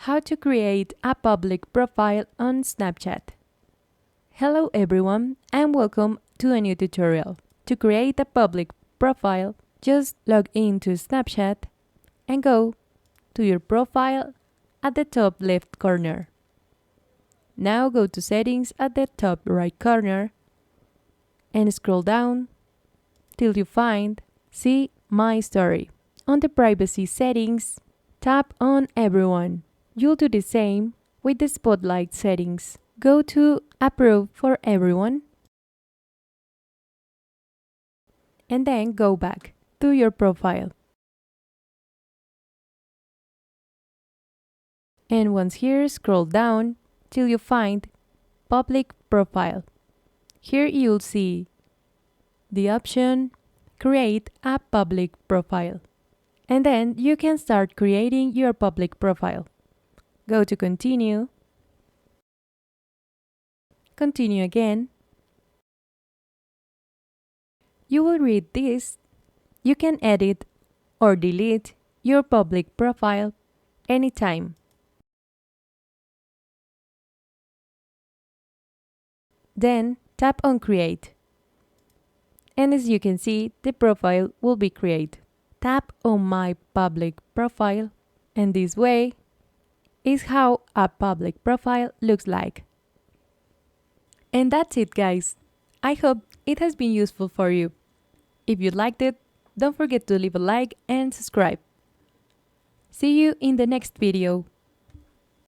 How to create a public profile on Snapchat. Hello everyone and welcome to a new tutorial. To create a public profile, just log into Snapchat and go to your profile at the top left corner. Now go to settings at the top right corner and scroll down till you find See My Story. On the privacy settings, tap on Everyone. You'll do the same with the spotlight settings. Go to Approve for Everyone and then go back to your profile. And once here, scroll down till you find Public Profile. Here you'll see the option Create a Public Profile. And then you can start creating your public profile. Go to Continue. Continue again. You will read this. You can edit or delete your public profile anytime. Then tap on Create. And as you can see, the profile will be created. Tap on My Public Profile, and this way is how a public profile looks like. And that's it, guys. I hope it has been useful for you. If you liked it, don't forget to leave a like and subscribe. See you in the next video.